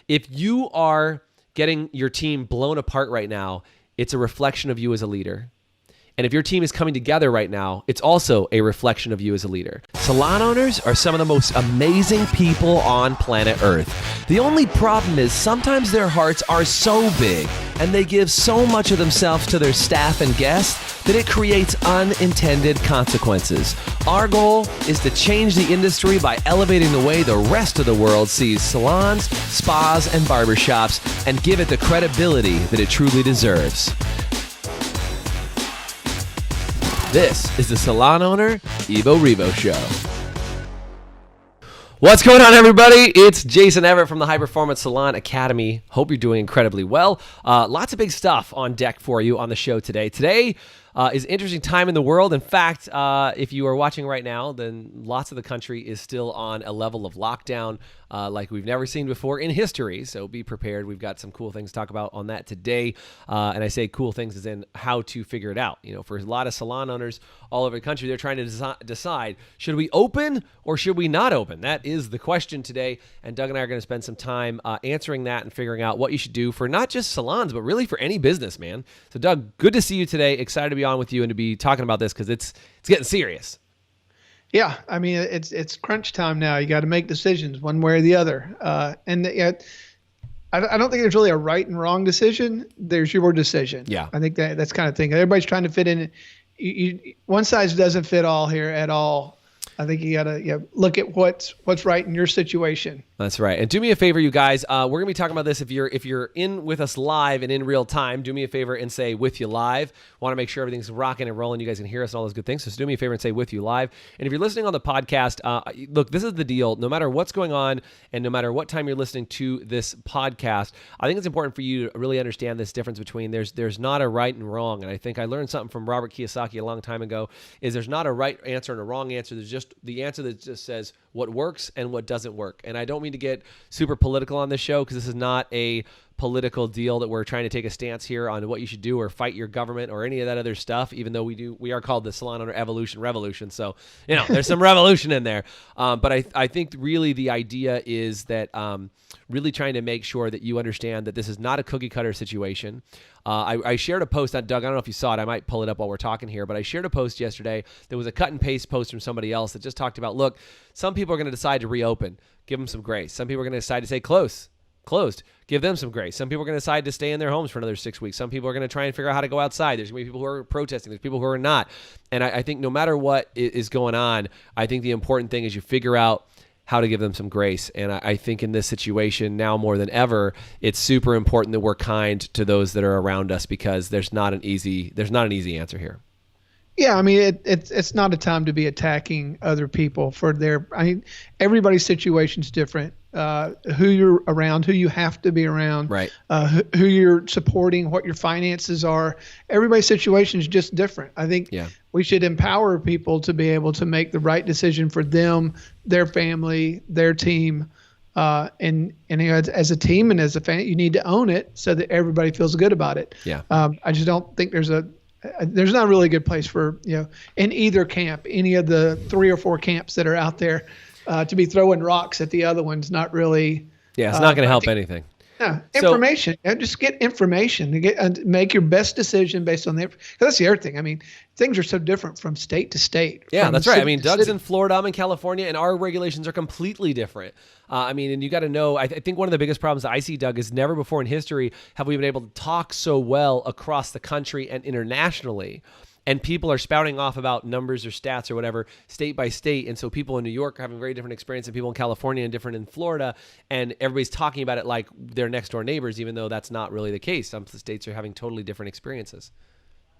If you are getting your team blown apart right now, it's a reflection of you as a leader. And if your team is coming together right now, it's also a reflection of you as a leader. Salon owners are some of the most amazing people on planet Earth. The only problem is sometimes their hearts are so big and they give so much of themselves to their staff and guests that it creates unintended consequences. Our goal is to change the industry by elevating the way the rest of the world sees salons, spas, and barbershops and give it the credibility that it truly deserves. This is the Salon Owner Evo Revo Show. What's going on, everybody? It's Jason Everett from the High Performance Salon Academy. Hope you're doing incredibly well. Lots of big stuff on deck for you on the show today. Today is an interesting time in the world. In fact, if you are watching right now, then lots of the country is still on a level of lockdown like we've never seen before in history. So be prepared. We've got some cool things to talk about on that today. And I say cool things as in how to figure it out. You know, for a lot of salon owners all over the country, they're trying to decide, should we open or should we not open? That is the question today. And Doug and I are going to spend some time answering that and figuring out what you should do for not just salons, but really for any business, man. So Doug, good to see you today. Excited to be on with you and to be talking about this because it's getting serious. Yeah, I mean it's crunch time now. You got to make decisions one way or the other. I don't think there's really a right and wrong decision. There's your decision. Yeah, I think that's kind of thing. Everybody's trying to fit in. One size doesn't fit all here at all. I think you got to look at what's right in your situation. That's right. And do me a favor, you guys. We're going to be talking about this. If you're in with us live and in real time, do me a favor and say with you live. Want to make sure everything's rocking and rolling. You guys can hear us and all those good things. So do me a favor and say with you live. And if you're listening on the podcast, look, this is the deal. No matter what's going on and no matter what time you're listening to this podcast, I think it's important for you to really understand this difference between there's not a right and wrong. And I think I learned something from Robert Kiyosaki a long time ago is there's not a right answer and a wrong answer. There's just the answer that just says what works and what doesn't work. And I don't mean to get super political on this show because this is not a political deal that we're trying to take a stance here on what you should do or fight your government or any of that other stuff, even though we are called the Salon Owner Evolution Revolution. So, there's some revolution in there. But I think really the idea is that really trying to make sure that you understand that this is not a cookie cutter situation. I shared a post on Doug. I don't know if you saw it. I might pull it up while we're talking here, but I shared a post yesterday. There was a cut and paste post from somebody else that just talked about, look, some people are going to decide to reopen. Give them some grace. Some people are going to decide to say closed. Give them some grace. Some people are going to decide to stay in their homes for another 6 weeks. Some people are going to try and figure out how to go outside. There's going to be people who are protesting. There's people who are not. And I think no matter what is going on, I think the important thing is you figure out how to give them some grace. And I think in this situation now more than ever, it's super important that we're kind to those that are around us because there's not an easy answer here. Yeah, I mean it's not a time to be attacking other people for their. I mean, everybody's situation's different. Who you're around, who you have to be around, right? Who you're supporting, what your finances are. Everybody's situation is just different. I think we should empower people to be able to make the right decision for them, their family, their team, and as a team and as a fan, you need to own it so that everybody feels good about it. Yeah. I just don't think there's not really a good place for, in either camp, any of the 3 or 4 camps that are out there, to be throwing rocks at the other one's not really. Yeah, it's not going to help anything. No, information. Just get information to make your best decision based on because that's the other thing. I mean, things are so different from state to state. Yeah, that's right. I mean, Doug's in Florida, I'm in California, and our regulations are completely different. And you got to know, I think one of the biggest problems that I see, Doug, is never before in history have we been able to talk so well across the country and internationally. And people are spouting off about numbers or stats or whatever state by state. And so people in New York are having very different experience than people in California and different in Florida. And everybody's talking about it like they're next door neighbors, even though that's not really the case. Some states are having totally different experiences.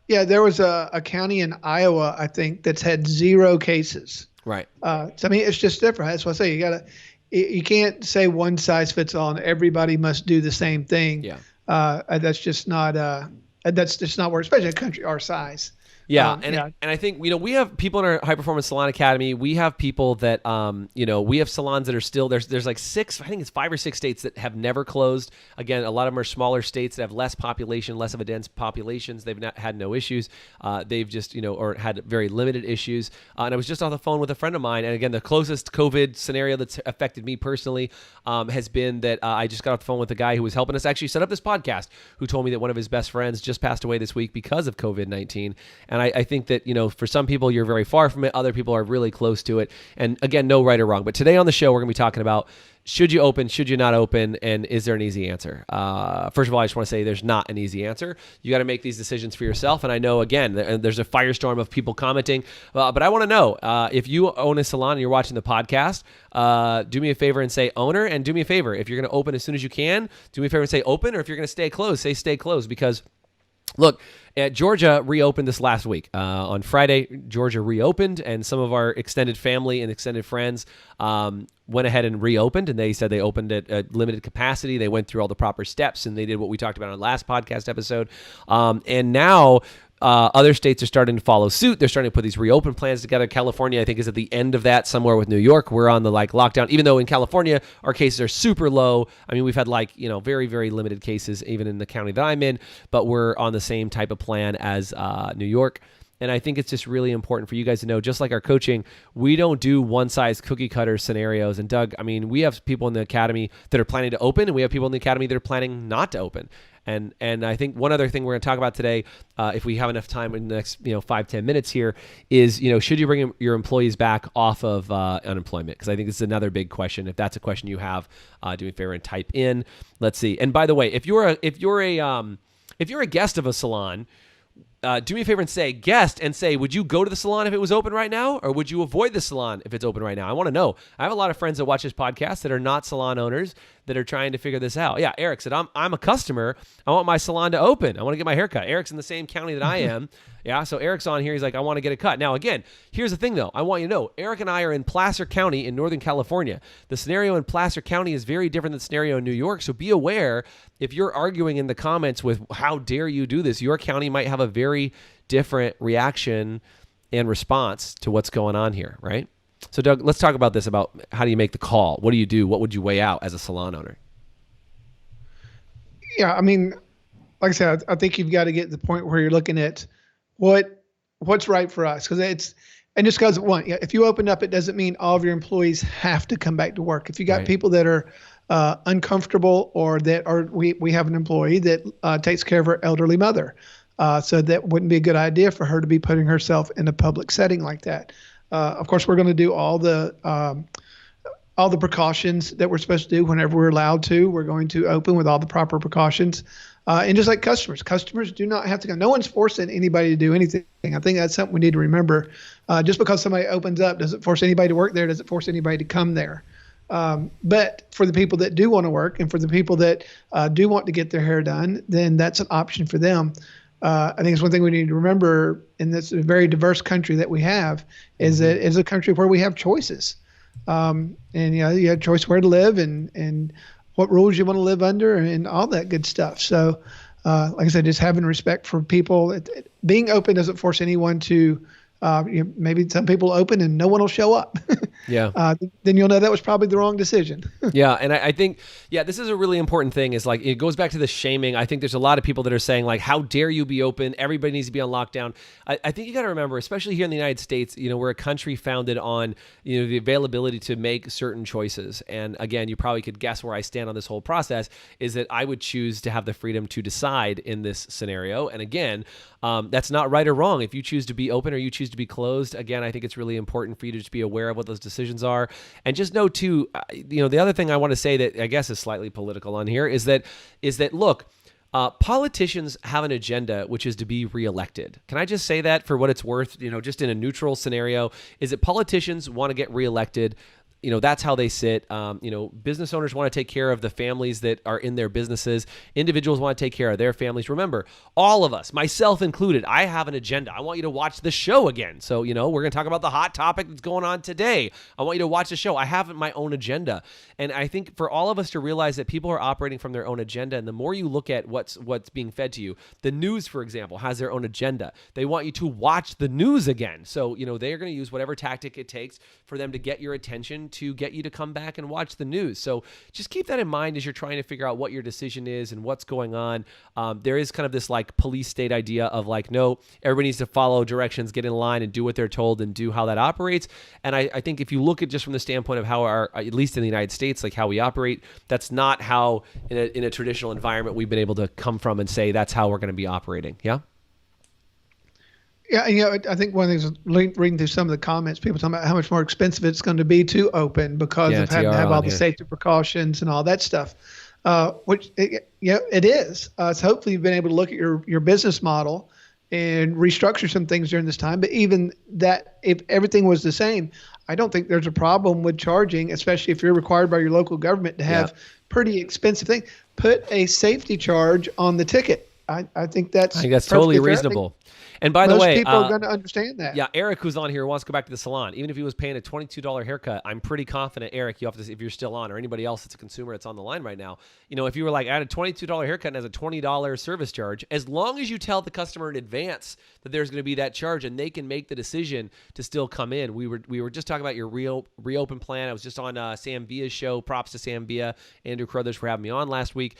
Yeah, there was a county in Iowa, I think, that's had 0 cases. Right. So, I mean, it's just different. That's what I say. You can't say one size fits all and everybody must do the same thing. Yeah. That's just not where, especially a country our size. Yeah, and I think we have people in our High Performance Salon Academy. We have people that we have salons that are still there's like 5 or 6 states that have never closed. Again, a lot of them are smaller states that have less population, less of a dense populations. They've not had no issues. They've just or had very limited issues. And I was just on the phone with a friend of mine, and again, the closest COVID scenario that's affected me personally has been that I just got off the phone with a guy who was helping us actually set up this podcast, who told me that one of his best friends just passed away this week because of COVID-19. And I think that, for some people, you're very far from it. Other people are really close to it. And again, no right or wrong. But today on the show, we're going to be talking about, should you open, should you not open, and is there an easy answer? First of all, I just want to say there's not an easy answer. You got to make these decisions for yourself. And I know, again, there's a firestorm of people commenting. But I want to know, if you own a salon and you're watching the podcast, do me a favor and say owner. And do me a favor, if you're going to open as soon as you can, do me a favor and say open. Or if you're going to stay closed, say stay closed. Because look, Georgia reopened this last week. On Friday, Georgia reopened, and some of our extended family and extended friends went ahead and reopened, and they said they opened at a limited capacity. They went through all the proper steps, and they did what we talked about on our last podcast episode. And now other states are starting to follow suit. They're starting to put these reopen plans together. California, I think, is at the end of that, somewhere with New York. We're on the lockdown, even though in California, our cases are super low. I mean, we've had very, very limited cases, even in the county that I'm in, but we're on the same type of plan as New York. And I think it's just really important for you guys to know, just like our coaching, we don't do one-size cookie-cutter scenarios. And Doug, I mean, we have people in the academy that are planning to open, and we have people in the academy that are planning not to open. And I think one other thing we're going to talk about today, if we have enough time in the next 5-10 minutes here, is should you bring your employees back off of unemployment? Because I think this is another big question. If that's a question you have, do me a favor and type in. Let's see. And by the way, if you're a guest of a salon, do me a favor and say guest and say, would you go to the salon if it was open right now, or would you avoid the salon if it's open right now? I want to know. I have a lot of friends that watch this podcast that are not salon owners that are trying to figure this out. Yeah, Eric said, I'm a customer. I want my salon to open. I want to get my hair cut. Eric's in the same county that I am. Yeah, so Eric's on here. He's like, I want to get a cut. Now, again, here's the thing, though. I want you to know, Eric and I are in Placer County in Northern California. The scenario in Placer County is very different than the scenario in New York, so be aware if you're arguing in the comments with how dare you do this, your county might have a very different reaction and response to what's going on here, right? So, Doug, let's talk about this, about how do you make the call? What do you do? What would you weigh out as a salon owner? Yeah, I mean, like I said, I think you've got to get to the point where you're looking at what's right for us. Because just because if you open up, it doesn't mean all of your employees have to come back to work. If you got people that are uncomfortable, or that we have an employee that takes care of her elderly mother. So that wouldn't be a good idea for her to be putting herself in a public setting like that. Of course, we're going to do all the precautions that we're supposed to do whenever we're allowed to. We're going to open with all the proper precautions. And just like customers do not have to go. No one's forcing anybody to do anything. I think that's something we need to remember. Just because somebody opens up, does it force anybody to work there? Does it force anybody to come there? But for the people that do want to work, and for the people that do want to get their hair done, then that's an option for them. I think it's one thing we need to remember in this very diverse country that we have, is that it's a country where we have choices. And you have choice where to live and what rules you want to live under and all that good stuff. So like I said, just having respect for people. Being open doesn't force anyone to maybe some people open and no one will show up. Yeah. Then you'll know that was probably the wrong decision. Yeah. And I think, this is a really important thing, is it goes back to the shaming. I think there's a lot of people that are saying how dare you be open? Everybody needs to be on lockdown. I think you got to remember, especially here in the United States, we're a country founded on, the availability to make certain choices. And again, you probably could guess where I stand on this whole process, is that I would choose to have the freedom to decide in this scenario. And again, that's not right or wrong. If you choose to be open or you choose to be closed, again, I think it's really important for you to just be aware of what those decisions are. And just know too, the other thing I want to say that I guess is slightly political on here is that look, politicians have an agenda, which is to be reelected. Can I just say that for what it's worth, just in a neutral scenario, is that politicians want to get reelected. that's how they sit. Business owners want to take care of the families that are in their businesses. Individuals want to take care of their families. Remember, all of us, myself included, I have an agenda. I want you to watch the show again. So, we're going to talk about the hot topic that's going on today. I want you to watch the show. I have my own agenda. And I think for all of us to realize that people are operating from their own agenda, and the more you look at what's being fed to you, the news, for example, has their own agenda. They want you to watch the news again. So, they're going to use whatever tactic it takes for them to get your attention, to get you to come back and watch the news. So just keep that in mind as you're trying to figure out what your decision is and what's going on. There is kind of this like police state idea of like, no, everybody needs to follow directions, get in line and do what they're told and do how that operates. And I think if you look at just from the standpoint of how at least in the United States, like how we operate, that's not how in a traditional environment we've been able to come from and say that's how we're going to be operating. Yeah. Yeah, I think one of the things, reading through some of the comments, people talking about how much more expensive it's going to be to open because of having to have all the safety precautions and all that stuff, it is. So hopefully you've been able to look at your business model and restructure some things during this time. But even that, if everything was the same, I don't think there's a problem with charging, especially if you're required by your local government to have pretty expensive things. Put a safety charge on the ticket. I think that's totally reasonable. And by the way, most people are going to understand that. Yeah, Eric, who's on here, wants to go back to the salon. Even if he was paying a $22 haircut, I'm pretty confident, Eric, you have to, if you're still on, or anybody else that's a consumer that's on the line right now, if you were like, I had a $22 haircut and has a $20 service charge, as long as you tell the customer in advance that there's going to be that charge and they can make the decision to still come in. We were just talking about your reopen plan. I was just on Sam Via's show. Props to Sam Via, Andrew Carruthers for having me on last week.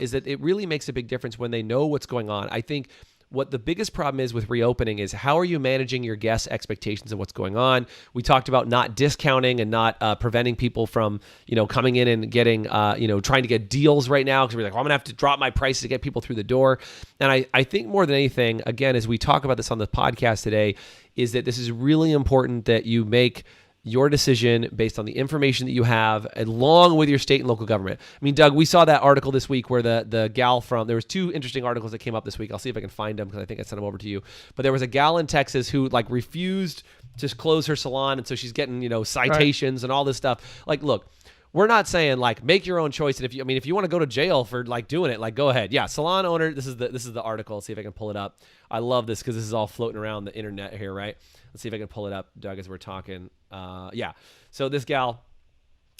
Is that it really makes a big difference when they know what's going on. I think what the biggest problem is with reopening is how are you managing your guests' expectations of what's going on? We talked about not discounting and not preventing people from, coming in and getting, trying to get deals right now because we're like, I'm going to have to drop my prices to get people through the door. And I think more than anything, again, as we talk about this on the podcast today, is that this is really important that you make your decision based on the information that you have along with your state and local government. I mean, Doug, we saw that article this week where the gal there was two interesting articles that came up this week. I'll see if I can find them because I think I sent them over to you. But there was a gal in Texas who refused to close her salon. And so she's getting, citations and all this stuff. Look, we're not saying make your own choice. And if you want to go to jail for doing it, go ahead. Yeah. Salon owner. This is the article. Let's see if I can pull it up. I love this because this is all floating around the internet here, right? Let's see if I can pull it up, Doug, as we're talking. Yeah. So this gal,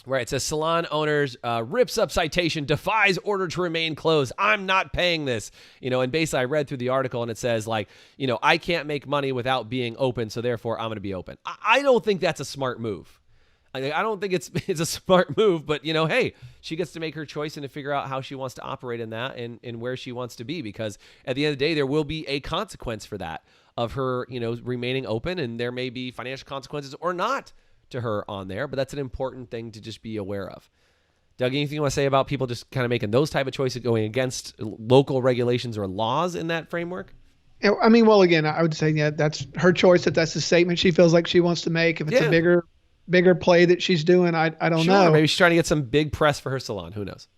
right, it says salon owners rips up citation, defies order to remain closed. I'm not paying this. And basically I read through the article and it says I can't make money without being open. So therefore I'm going to be open. I don't think that's a smart move. I don't think it's a smart move, but hey, she gets to make her choice and to figure out how she wants to operate in that and where she wants to be, because at the end of the day, there will be a consequence for that of her, remaining open, and there may be financial consequences or not to her on there, but that's an important thing to just be aware of. Doug, anything you want to say about people just kind of making those type of choices going against local regulations or laws in that framework? Well, again, I would say, that's her choice. That's the statement she feels like she wants to make. If it's a bigger play that she's doing, I don't know. Maybe she's trying to get some big press for her salon. Who knows?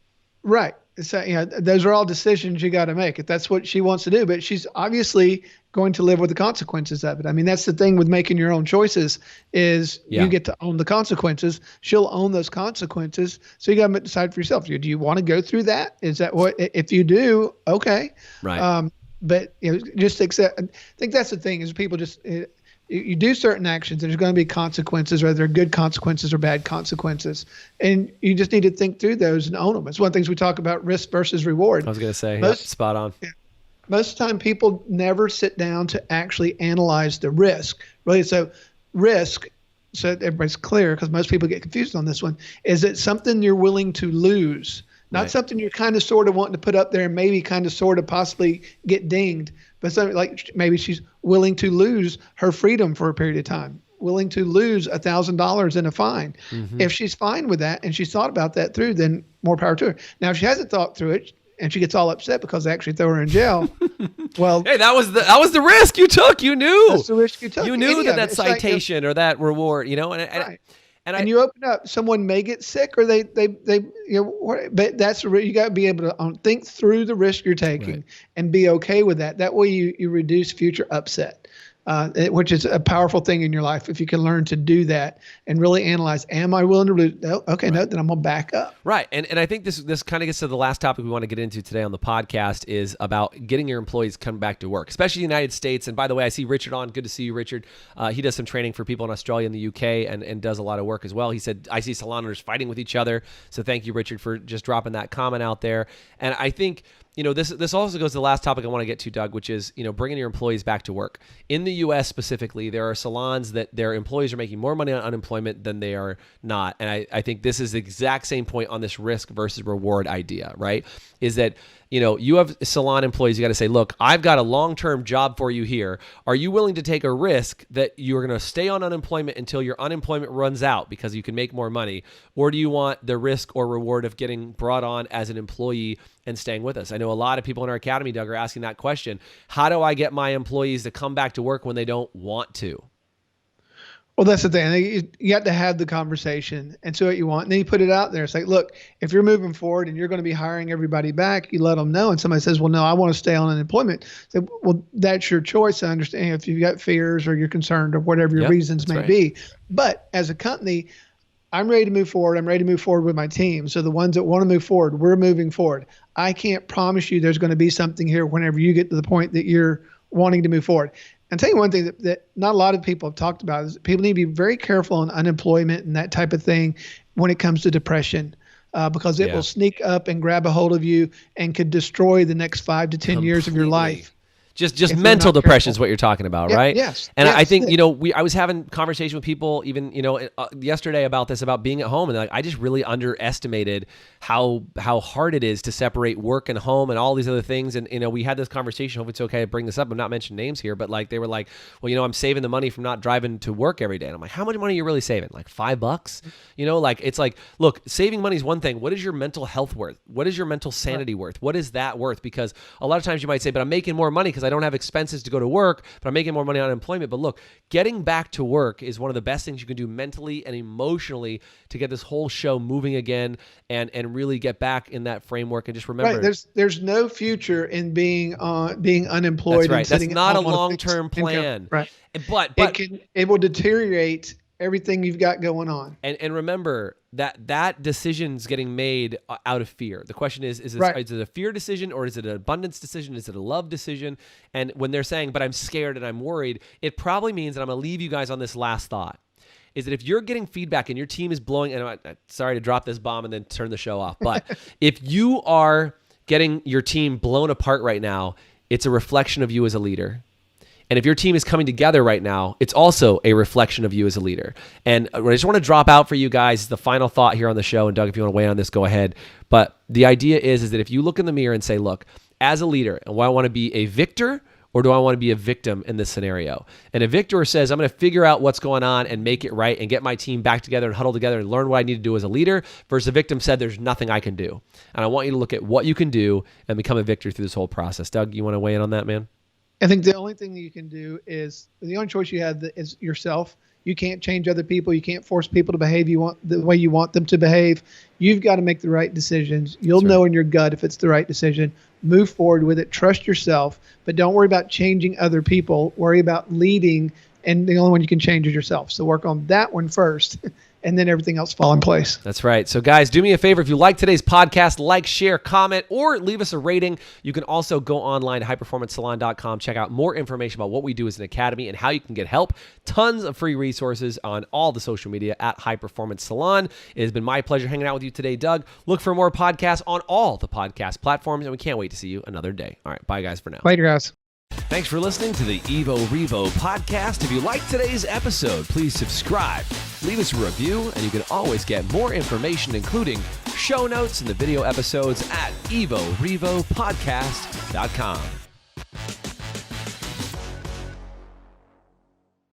Right. So, those are all decisions you got to make if that's what she wants to do. But she's obviously going to live with the consequences of it. That's the thing with making your own choices is you get to own the consequences. She'll own those consequences. So you got to decide for yourself. Do you want to go through that? Is that what? If you do, okay. Right. But just accept. I think that's the thing is people just. You do certain actions, there's going to be consequences, whether they're good consequences or bad consequences. And you just need to think through those and own them. It's one of the things we talk about, risk versus reward. I was going to say, spot on. Yeah. Most of the time, people never sit down to actually analyze the risk. Really, so risk, so everybody's clear, because most people get confused on this one, is it something you're willing to lose? Not something you're kind of sort of wanting to put up there and maybe kind of sort of possibly get dinged, but something like maybe she's willing to lose her freedom for a period of time, willing to lose $1,000 in a fine. Mm-hmm. If she's fine with that and she's thought about that through, then more power to her. Now, if she hasn't thought through it and she gets all upset because they actually throw her in jail, well, hey, that was the risk you took. You knew. That's the risk you took. You knew that citation or that reward, right. And you open up, someone may get sick or they but that's you got to be able to think through the risk you're taking and be okay with that. That way you reduce future upset. which is a powerful thing in your life if you can learn to do that and really analyze, am I willing to lose? No, okay, no, then I'm going to back up. Right. And I think this kind of gets to the last topic we want to get into today on the podcast is about getting your employees come back to work, especially the United States. And by the way, I see Richard on. Good to see you, Richard. He does some training for people in Australia and the UK and does a lot of work as well. He said, I see salon owners fighting with each other. So thank you, Richard, for just dropping that comment out there. And I think, this also goes to the last topic I want to get to, Doug, which is, bringing your employees back to work. In the U.S. specifically, there are salons that their employees are making more money on unemployment than they are not. And I think this is the exact same point on this risk versus reward idea, right? Is that, you have salon employees, you got to say, look, I've got a long-term job for you here. Are you willing to take a risk that you're going to stay on unemployment until your unemployment runs out because you can make more money? Or do you want the risk or reward of getting brought on as an employee and staying with us? I know a lot of people in our academy, Doug, are asking that question. How do I get my employees to come back to work when they don't want to? Well, that's the thing. You have to have the conversation and see what you want. And then you put it out there. It's like, look, if you're moving forward and you're going to be hiring everybody back, you let them know. And somebody says, well, no, I want to stay on unemployment. Say, well, that's your choice. I understand if you've got fears or you're concerned or whatever your reasons may be. But as a company, I'm ready to move forward. I'm ready to move forward with my team. So the ones that want to move forward, we're moving forward. I can't promise you there's going to be something here whenever you get to the point that you're wanting to move forward. And tell you one thing that not a lot of people have talked about is people need to be very careful on unemployment and that type of thing when it comes to depression, because it will sneak up and grab a hold of you and could destroy the next 5 to 10 years of your life. Just mental depression is what you're talking about, right? Yes. And I think, I was having conversation with people even, yesterday about this, about being at home. And I just really underestimated how hard it is to separate work and home and all these other things. And, we had this conversation. Hopefully it's okay to bring this up. I'm not mentioning names here, but they were like, well, I'm saving the money from not driving to work every day. And I'm like, how much money are you really saving? Like $5? It's like, look, saving money is one thing. What is your mental health worth? What is your mental sanity worth? What is that worth? Because a lot of times you might say, but I'm making more money because I don't have expenses to go to work, but I'm making more money on unemployment. But look, getting back to work is one of the best things you can do mentally and emotionally to get this whole show moving again and really get back in that framework. And just remember, there's no future in being unemployed. That's right. And that's not a long-term plan. Right. But it will deteriorate everything you've got going on. And remember that decision's getting made out of fear. The question is it a fear decision or is it an abundance decision? Is it a love decision? And when they're saying, but I'm scared and I'm worried, it probably means, and I'm going to leave you guys on this last thought, is that if you're getting feedback and your team is blowing, and I'm sorry to drop this bomb and then turn the show off, but if you are getting your team blown apart right now, it's a reflection of you as a leader. And if your team is coming together right now, it's also a reflection of you as a leader. And what I just want to drop out for you guys is the final thought here on the show. And Doug, if you want to weigh on this, go ahead. But the idea is that if you look in the mirror and say, look, as a leader, do I want to be a victor or do I want to be a victim in this scenario? And a victor says, I'm going to figure out what's going on and make it right and get my team back together and huddle together and learn what I need to do as a leader, versus a victim said, there's nothing I can do. And I want you to look at what you can do and become a victor through this whole process. Doug, you want to weigh in on that, man? I think the only thing that you can do is the only choice you have is yourself. You can't change other people. You can't force people to behave the way you want them to behave. You've got to make the right decisions. You'll know in your gut if it's the right decision. Move forward with it. Trust yourself, but don't worry about changing other people. Worry about leading, and the only one you can change is yourself. So work on that one first, and then everything else fall in place. That's right. So guys, do me a favor. If you like today's podcast, like, share, comment, or leave us a rating. You can also go online to highperformancesalon.com, check out more information about what we do as an academy and how you can get help. Tons of free resources on all the social media at High Performance Salon. It has been my pleasure hanging out with you today, Doug. Look for more podcasts on all the podcast platforms, and we can't wait to see you another day. All right. Bye, guys, for now. Later, guys. Thanks for listening to the Evo Revo podcast. If you liked today's episode, please subscribe, leave us a review, and you can always get more information, including show notes and the video episodes at evorevopodcast.com.